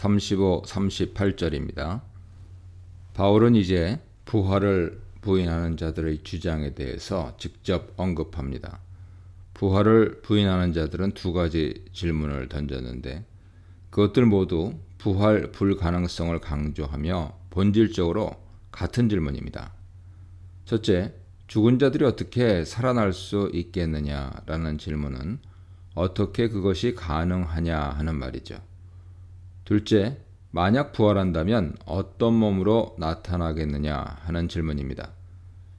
35, 38절입니다. 바울은 이제 부활을 부인하는 자들의 주장에 대해서 직접 언급합니다. 부활을 부인하는 자들은 두 가지 질문을 던졌는데 그것들 모두 부활 불가능성을 강조하며 본질적으로 같은 질문입니다. 첫째, 죽은 자들이 어떻게 살아날 수 있겠느냐라는 질문은 어떻게 그것이 가능하냐 하는 말이죠. 둘째, 만약 부활한다면 어떤 몸으로 나타나겠느냐 하는 질문입니다.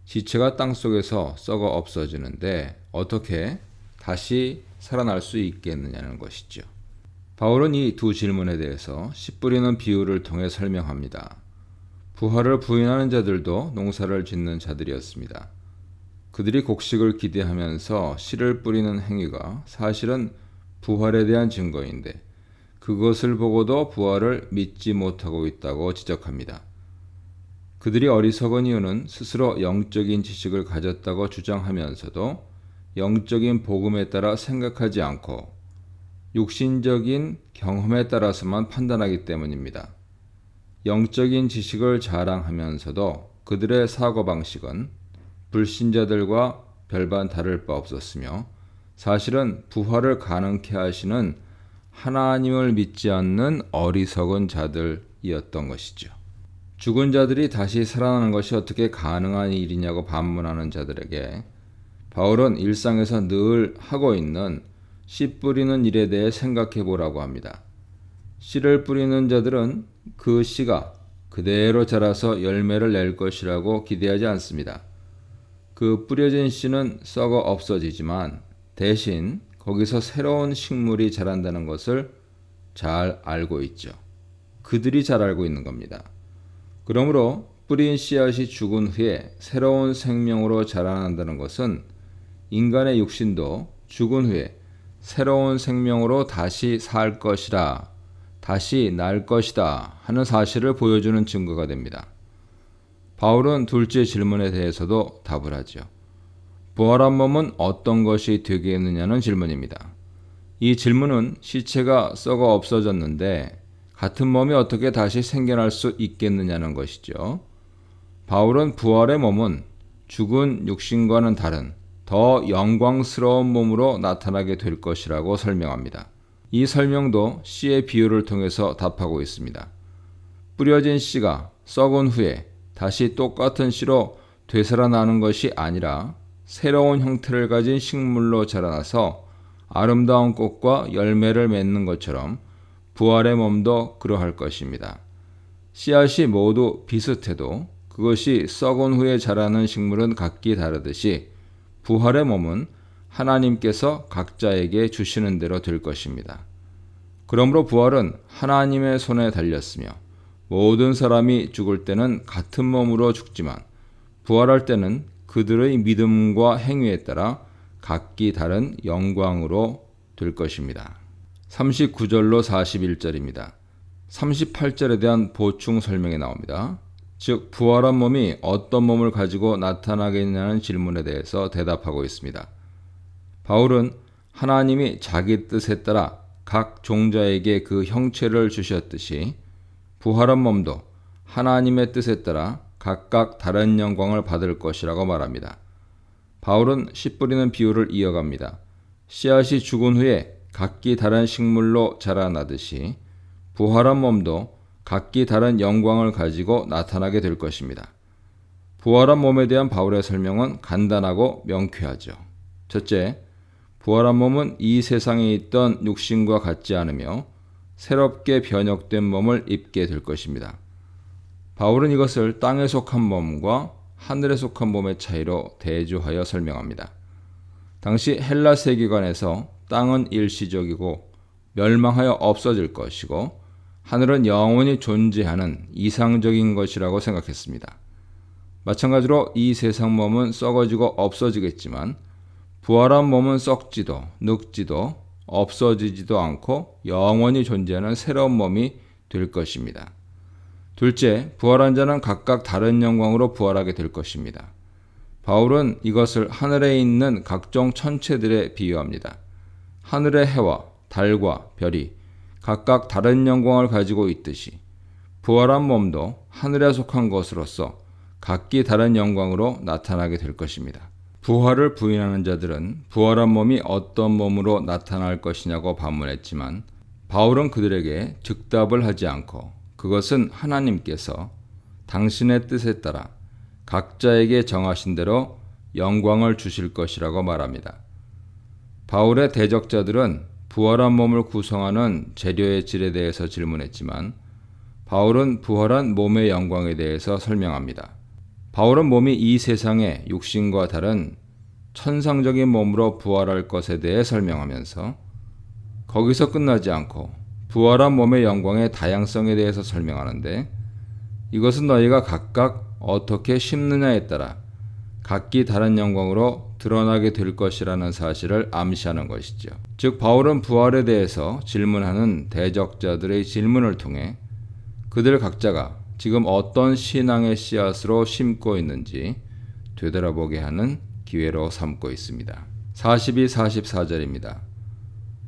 시체가 땅속에서 썩어 없어지는데 어떻게 다시 살아날 수 있겠느냐는 것이죠. 바울은 이 두 질문에 대해서 씨 뿌리는 비유를 통해 설명합니다. 부활을 부인하는 자들도 농사를 짓는 자들이었습니다. 그들이 곡식을 기대하면서 씨를 뿌리는 행위가 사실은 부활에 대한 증거인데 그것을 보고도 부활을 믿지 못하고 있다고 지적합니다. 그들이 어리석은 이유는 스스로 영적인 지식을 가졌다고 주장하면서도 영적인 복음에 따라 생각하지 않고 육신적인 경험에 따라서만 판단하기 때문입니다. 영적인 지식을 자랑하면서도 그들의 사고방식은 불신자들과 별반 다를 바 없었으며 사실은 부활을 가능케 하시는 하나님을 믿지 않는 어리석은 자들이었던 것이죠. 죽은 자들이 다시 살아나는 것이 어떻게 가능한 일이냐고 반문하는 자들에게 바울은 일상에서 늘 하고 있는 씨 뿌리는 일에 대해 생각해 보라고 합니다. 씨를 뿌리는 자들은 그 씨가 그대로 자라서 열매를 낼 것이라고 기대하지 않습니다. 그 뿌려진 씨는 썩어 없어지지만 대신 거기서 새로운 식물이 자란다는 것을 잘 알고 있죠. 그들이 잘 알고 있는 겁니다. 그러므로 뿌린 씨앗이 죽은 후에 새로운 생명으로 자라난다는 것은 인간의 육신도 죽은 후에 새로운 생명으로 다시 살 것이라, 다시 날 것이다 하는 사실을 보여주는 증거가 됩니다. 바울은 둘째 질문에 대해서도 답을 하죠. 부활한 몸은 어떤 것이 되겠느냐는 질문입니다. 이 질문은 시체가 썩어 없어졌는데 같은 몸이 어떻게 다시 생겨날 수 있겠느냐는 것이죠. 바울은 부활의 몸은 죽은 육신과는 다른 더 영광스러운 몸으로 나타나게 될 것이라고 설명합니다. 이 설명도 씨의 비유를 통해서 답하고 있습니다. 뿌려진 씨가 썩은 후에 다시 똑같은 씨로 되살아나는 것이 아니라 새로운 형태를 가진 식물로 자라나서 아름다운 꽃과 열매를 맺는 것처럼 부활의 몸도 그러할 것입니다. 씨앗이 모두 비슷해도 그것이 썩은 후에 자라는 식물은 각기 다르듯이 부활의 몸은 하나님께서 각자에게 주시는 대로 될 것입니다. 그러므로 부활은 하나님의 손에 달렸으며 모든 사람이 죽을 때는 같은 몸으로 죽지만 부활할 때는 그들의 믿음과 행위에 따라 각기 다른 영광으로 될 것입니다. 39절로 41절입니다. 38절에 대한 보충 설명이 나옵니다. 즉 부활한 몸이 어떤 몸을 가지고 나타나겠냐는 질문에 대해서 대답하고 있습니다. 바울은 하나님이 자기 뜻에 따라 각 종자에게 그 형체를 주셨듯이 부활한 몸도 하나님의 뜻에 따라 각각 다른 영광을 받을 것이라고 말합니다. 바울은 씨 뿌리는 비유를 이어갑니다. 씨앗이 죽은 후에 각기 다른 식물로 자라나듯이 부활한 몸도 각기 다른 영광을 가지고 나타나게 될 것입니다. 부활한 몸에 대한 바울의 설명은 간단하고 명쾌하죠. 첫째, 부활한 몸은 이 세상에 있던 육신과 같지 않으며 새롭게 변혁된 몸을 입게 될 것입니다. 바울은 이것을 땅에 속한 몸과 하늘에 속한 몸의 차이로 대조하여 설명합니다. 당시 헬라 세계관에서 땅은 일시적이고 멸망하여 없어질 것이고 하늘은 영원히 존재하는 이상적인 것이라고 생각했습니다. 마찬가지로 이 세상 몸은 썩어지고 없어지겠지만 부활한 몸은 썩지도 늙지도 없어지지도 않고 영원히 존재하는 새로운 몸이 될 것입니다. 둘째, 부활한 자는 각각 다른 영광으로 부활하게 될 것입니다. 바울은 이것을 하늘에 있는 각종 천체들에 비유합니다. 하늘의 해와 달과 별이 각각 다른 영광을 가지고 있듯이 부활한 몸도 하늘에 속한 것으로서 각기 다른 영광으로 나타나게 될 것입니다. 부활을 부인하는 자들은 부활한 몸이 어떤 몸으로 나타날 것이냐고 반문했지만 바울은 그들에게 즉답을 하지 않고 그것은 하나님께서 당신의 뜻에 따라 각자에게 정하신 대로 영광을 주실 것이라고 말합니다. 바울의 대적자들은 부활한 몸을 구성하는 재료의 질에 대해서 질문했지만 바울은 부활한 몸의 영광에 대해서 설명합니다. 바울은 몸이 이 세상의 육신과 다른 천상적인 몸으로 부활할 것에 대해 설명하면서 거기서 끝나지 않고 부활한 몸의 영광의 다양성에 대해서 설명하는데 이것은 너희가 각각 어떻게 심느냐에 따라 각기 다른 영광으로 드러나게 될 것이라는 사실을 암시하는 것이죠. 즉 바울은 부활에 대해서 질문하는 대적자들의 질문을 통해 그들 각자가 지금 어떤 신앙의 씨앗으로 심고 있는지 되돌아보게 하는 기회로 삼고 있습니다. 42, 44절입니다.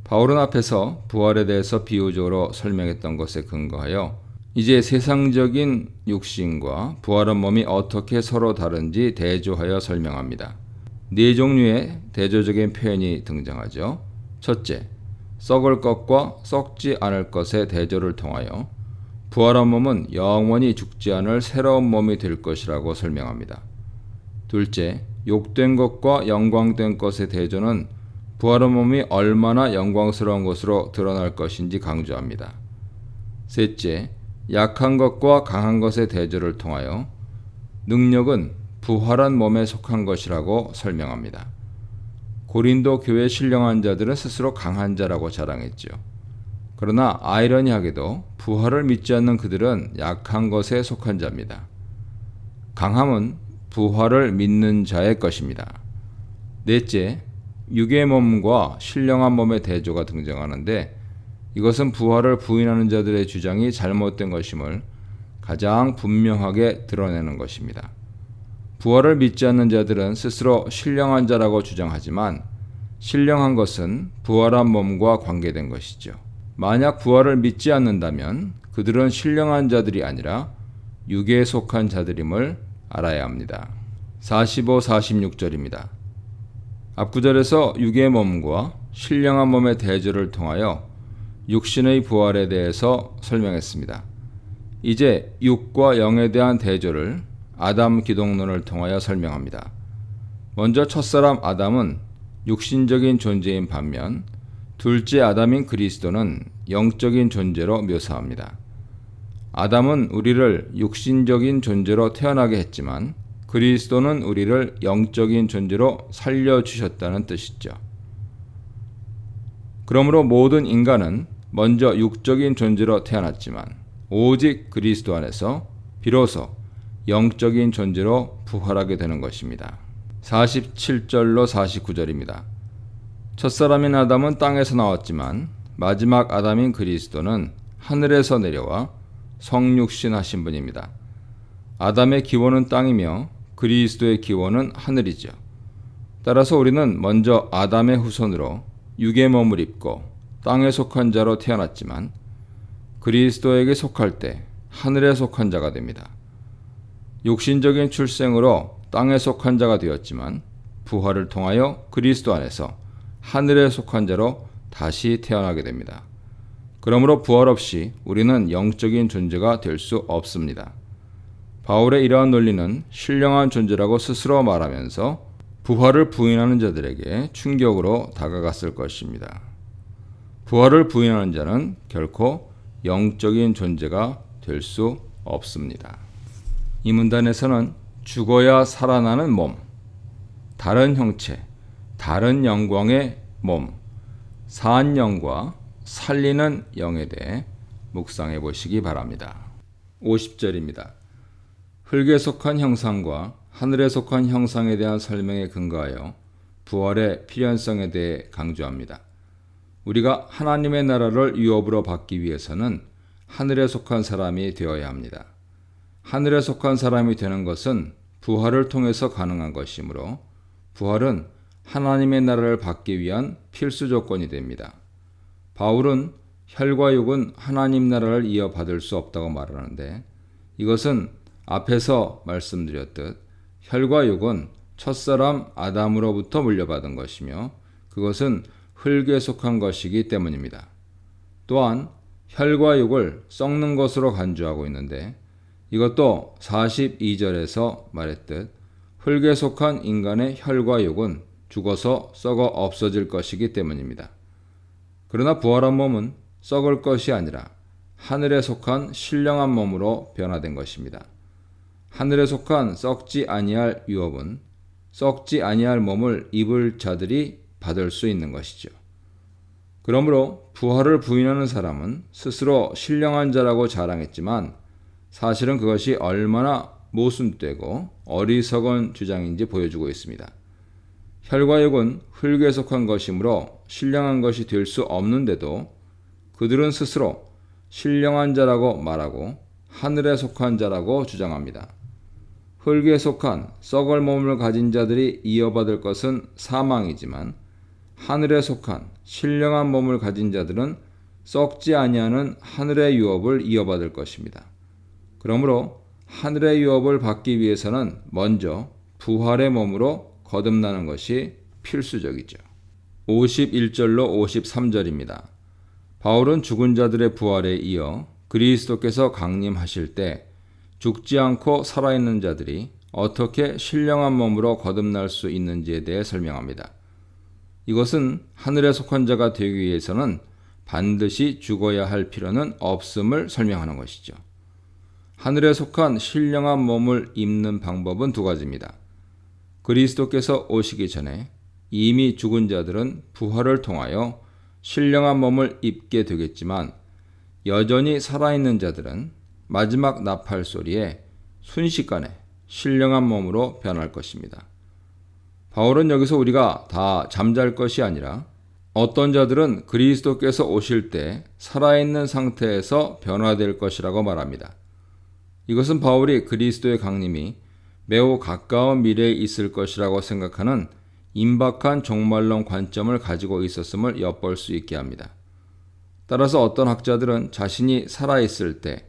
바울은 앞에서 부활에 대해서 비유적으로 설명했던 것에 근거하여 이제 세상적인 육신과 부활한 몸이 어떻게 서로 다른지 대조하여 설명합니다. 네 종류의 대조적인 표현이 등장하죠. 첫째, 썩을 것과 썩지 않을 것의 대조를 통하여 부활한 몸은 영원히 죽지 않을 새로운 몸이 될 것이라고 설명합니다. 둘째, 욕된 것과 영광된 것의 대조는 부활한 몸이 얼마나 영광스러운 것으로 드러날 것인지 강조합니다. 셋째, 약한 것과 강한 것의 대조를 통하여 능력은 부활한 몸에 속한 것이라고 설명합니다. 고린도 교회 신령한 자들은 스스로 강한 자라고 자랑했죠. 그러나 아이러니하게도 부활을 믿지 않는 그들은 약한 것에 속한 자입니다. 강함은 부활을 믿는 자의 것입니다. 넷째, 육의 몸과 신령한 몸의 대조가 등장하는데 이것은 부활을 부인하는 자들의 주장이 잘못된 것임을 가장 분명하게 드러내는 것입니다. 부활을 믿지 않는 자들은 스스로 신령한 자라고 주장하지만 신령한 것은 부활한 몸과 관계된 것이죠. 만약 부활을 믿지 않는다면 그들은 신령한 자들이 아니라 육에 속한 자들임을 알아야 합니다. 45, 46절입니다. 앞구절에서 육의 몸과 신령한 몸의 대조를 통하여 육신의 부활에 대해서 설명했습니다. 이제 육과 영에 대한 대조를 아담 기독론을 통하여 설명합니다. 먼저 첫사람 아담은 육신적인 존재인 반면 둘째 아담인 그리스도는 영적인 존재로 묘사합니다. 아담은 우리를 육신적인 존재로 태어나게 했지만 그리스도는 우리를 영적인 존재로 살려주셨다는 뜻이죠. 그러므로 모든 인간은 먼저 육적인 존재로 태어났지만 오직 그리스도 안에서 비로소 영적인 존재로 부활하게 되는 것입니다. 47절로 49절입니다. 첫사람인 아담은 땅에서 나왔지만 마지막 아담인 그리스도는 하늘에서 내려와 성육신 하신 분입니다. 아담의 기원은 땅이며 그리스도의 기원은 하늘이죠. 따라서 우리는 먼저 아담의 후손으로 육의 몸을 입고 땅에 속한 자로 태어났지만 그리스도에게 속할 때 하늘에 속한 자가 됩니다. 육신적인 출생으로 땅에 속한 자가 되었지만 부활을 통하여 그리스도 안에서 하늘에 속한 자로 다시 태어나게 됩니다. 그러므로 부활 없이 우리는 영적인 존재가 될 수 없습니다. 바울의 이러한 논리는 신령한 존재라고 스스로 말하면서 부활을 부인하는 자들에게 충격으로 다가갔을 것입니다. 부활을 부인하는 자는 결코 영적인 존재가 될 수 없습니다. 이 문단에서는 죽어야 살아나는 몸, 다른 형체, 다른 영광의 몸, 산 영과 살리는 영에 대해 묵상해 보시기 바랍니다. 50절입니다. 흙에 속한 형상과 하늘에 속한 형상에 대한 설명에 근거하여 부활의 필연성에 대해 강조합니다. 우리가 하나님의 나라를 유업으로 받기 위해서는 하늘에 속한 사람이 되어야 합니다. 하늘에 속한 사람이 되는 것은 부활을 통해서 가능한 것이므로 부활은 하나님의 나라를 받기 위한 필수 조건이 됩니다. 바울은 혈과 육은 하나님 나라를 이어받을 수 없다고 말하는데, 이것은 앞에서 말씀드렸듯 혈과 육은 첫사람 아담으로부터 물려받은 것이며 그것은 흙에 속한 것이기 때문입니다. 또한 혈과 육을 썩는 것으로 간주하고 있는데, 이것도 42절에서 말했듯 흙에 속한 인간의 혈과 육은 죽어서 썩어 없어질 것이기 때문입니다. 그러나 부활한 몸은 썩을 것이 아니라 하늘에 속한 신령한 몸으로 변화된 것입니다. 하늘에 속한 썩지 아니할 유업은 썩지 아니할 몸을 입을 자들이 받을 수 있는 것이죠. 그러므로 부활을 부인하는 사람은 스스로 신령한 자라고 자랑했지만 사실은 그것이 얼마나 모순되고 어리석은 주장인지 보여주고 있습니다. 혈과 육은 흙에 속한 것이므로 신령한 것이 될 수 없는데도 그들은 스스로 신령한 자라고 말하고 하늘에 속한 자라고 주장합니다. 흙에 속한 썩을 몸을 가진 자들이 이어받을 것은 사망이지만 하늘에 속한 신령한 몸을 가진 자들은 썩지 아니하는 하늘의 유업을 이어받을 것입니다. 그러므로 하늘의 유업을 받기 위해서는 먼저 부활의 몸으로 거듭나는 것이 필수적이죠. 51절로 53절입니다. 바울은 죽은 자들의 부활에 이어 그리스도께서 강림하실 때 죽지 않고 살아있는 자들이 어떻게 신령한 몸으로 거듭날 수 있는지에 대해 설명합니다. 이것은 하늘에 속한 자가 되기 위해서는 반드시 죽어야 할 필요는 없음을 설명하는 것이죠. 하늘에 속한 신령한 몸을 입는 방법은 두 가지입니다. 그리스도께서 오시기 전에 이미 죽은 자들은 부활을 통하여 신령한 몸을 입게 되겠지만 여전히 살아있는 자들은 마지막 나팔 소리에 순식간에 신령한 몸으로 변할 것입니다. 바울은 여기서 우리가 다 잠잘 것이 아니라 어떤 자들은 그리스도께서 오실 때 살아있는 상태에서 변화될 것이라고 말합니다. 이것은 바울이 그리스도의 강림이 매우 가까운 미래에 있을 것이라고 생각하는 임박한 종말론 관점을 가지고 있었음을 엿볼 수 있게 합니다. 따라서 어떤 학자들은 자신이 살아있을 때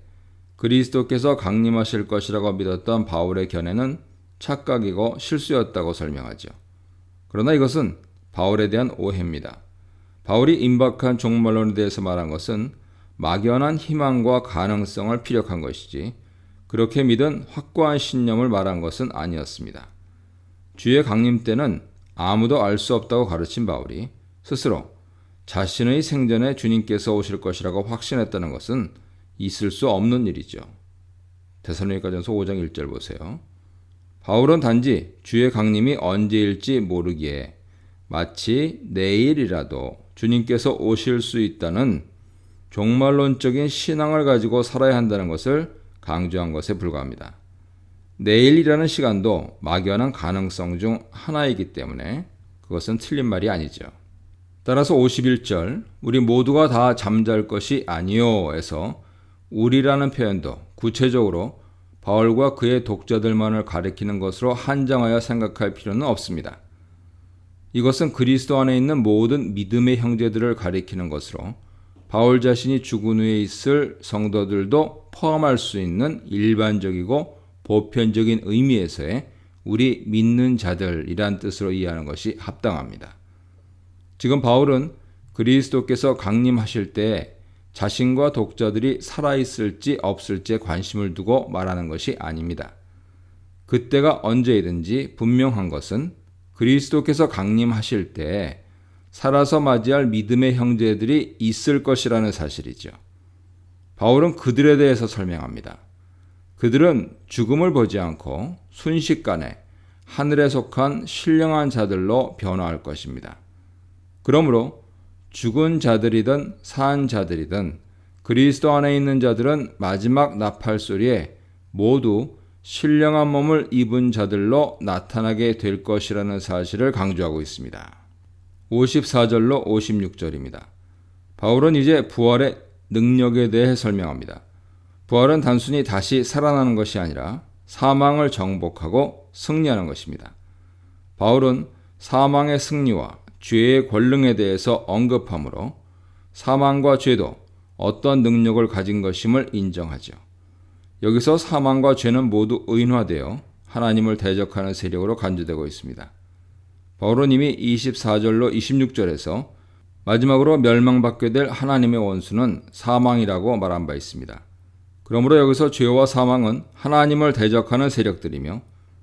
그리스도께서 강림하실 것이라고 믿었던 바울의 견해는 착각이고 실수였다고 설명하죠. 그러나 이것은 바울에 대한 오해입니다. 바울이 임박한 종말론에 대해서 말한 것은 막연한 희망과 가능성을 피력한 것이지 그렇게 믿은 확고한 신념을 말한 것은 아니었습니다. 주의 강림 때는 아무도 알 수 없다고 가르친 바울이 스스로 자신의 생전에 주님께서 오실 것이라고 확신했다는 것은 있을 수 없는 일이죠. 데살로니가전서 5장 1절 보세요. 바울은 단지 주의 강림이 언제일지 모르기에 마치 내일이라도 주님께서 오실 수 있다는 종말론적인 신앙을 가지고 살아야 한다는 것을 강조한 것에 불과합니다. 내일이라는 시간도 막연한 가능성 중 하나이기 때문에 그것은 틀린 말이 아니죠. 따라서 51절 우리 모두가 다 잠잘 것이 아니요에서 우리라는 표현도 구체적으로 바울과 그의 독자들만을 가리키는 것으로 한정하여 생각할 필요는 없습니다. 이것은 그리스도 안에 있는 모든 믿음의 형제들을 가리키는 것으로 바울 자신이 죽은 후에 있을 성도들도 포함할 수 있는 일반적이고 보편적인 의미에서의 우리 믿는 자들이란 뜻으로 이해하는 것이 합당합니다. 지금 바울은 그리스도께서 강림하실 때 자신과 독자들이 살아있을지 없을지에 관심을 두고 말하는 것이 아닙니다. 그때가 언제이든지 분명한 것은 그리스도께서 강림하실 때 살아서 맞이할 믿음의 형제들이 있을 것이라는 사실이죠. 바울은 그들에 대해서 설명합니다. 그들은 죽음을 보지 않고 순식간에 하늘에 속한 신령한 자들로 변화할 것입니다. 그러므로 죽은 자들이든 산 자들이든 그리스도 안에 있는 자들은 마지막 나팔 소리에 모두 신령한 몸을 입은 자들로 나타나게 될 것이라는 사실을 강조하고 있습니다. 54절로 56절입니다. 바울은 이제 부활의 능력에 대해 설명합니다. 부활은 단순히 다시 살아나는 것이 아니라 사망을 정복하고 승리하는 것입니다. 바울은 사망의 승리와 죄의 권능에 대해서 언급하므로 사망과 죄도 어떤 능력을 가진 것임을 인정하죠. 여기서 사망과 죄는 모두 의인화되어 하나님을 대적하는 세력으로 간주되고 있습니다. 바울은 이미 24절로 26절에서 마지막으로 멸망받게 될 하나님의 원수는 사망이라고 말한 바 있습니다. 그러므로 여기서 죄와 사망은 하나님을 대적하는 세력들이며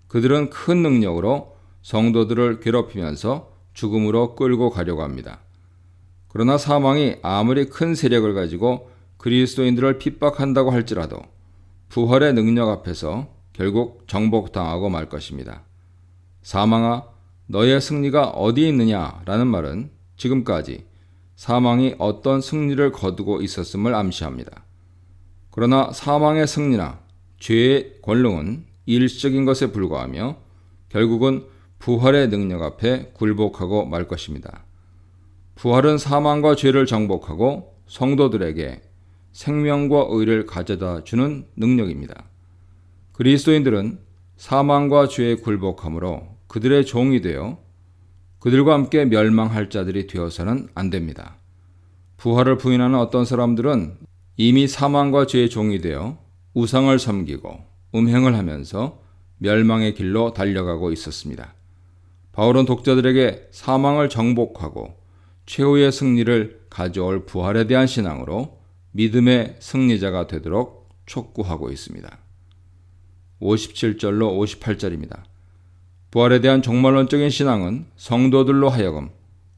그들은 큰 능력으로 성도들을 괴롭히면서 죽음으로 끌고 가려고 합니다. 그러나 사망이 아무리 큰 세력을 가지고 그리스도인들을 핍박한다고 할지라도 부활의 능력 앞에서 결국 정복당하고 말 것입니다. 사망아, 너의 승리가 어디 있느냐라는 말은 지금까지 사망이 어떤 승리를 거두고 있었음을 암시합니다. 그러나 사망의 승리나 죄의 권능은 일시적인 것에 불과하며 결국은 부활의 능력 앞에 굴복하고 말 것입니다. 부활은 사망과 죄를 정복하고 성도들에게 생명과 의를 가져다 주는 능력입니다. 그리스도인들은 사망과 죄에 굴복함으로 그들의 종이 되어 그들과 함께 멸망할 자들이 되어서는 안 됩니다. 부활을 부인하는 어떤 사람들은 이미 사망과 죄의 종이 되어 우상을 섬기고 음행을 하면서 멸망의 길로 달려가고 있었습니다. 바울은 독자들에게 사망을 정복하고 최후의 승리를 가져올 부활에 대한 신앙으로 믿음의 승리자가 되도록 촉구하고 있습니다. 57절로 58절입니다. 부활에 대한 종말론적인 신앙은 성도들로 하여금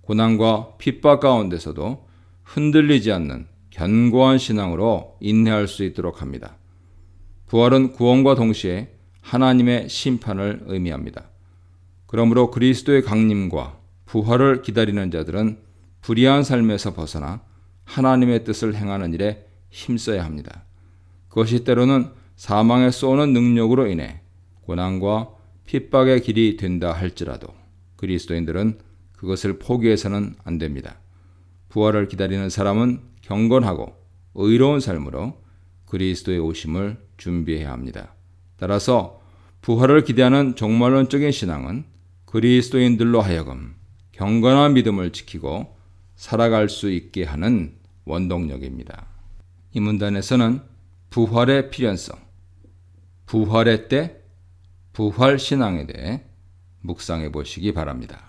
고난과 핍박 가운데서도 흔들리지 않는 견고한 신앙으로 인내할 수 있도록 합니다. 부활은 구원과 동시에 하나님의 심판을 의미합니다. 그러므로 그리스도의 강림과 부활을 기다리는 자들은 불의한 삶에서 벗어나 하나님의 뜻을 행하는 일에 힘써야 합니다. 그것이 때로는 사망에 쏘는 능력으로 인해 고난과 핍박의 길이 된다 할지라도 그리스도인들은 그것을 포기해서는 안 됩니다. 부활을 기다리는 사람은 경건하고 의로운 삶으로 그리스도의 오심을 준비해야 합니다. 따라서 부활을 기대하는 종말론적인 신앙은 그리스도인들로 하여금 경건한 믿음을 지키고 살아갈 수 있게 하는 원동력입니다. 이 문단에서는 부활의 필연성, 부활의 때, 부활 신앙에 대해 묵상해 보시기 바랍니다.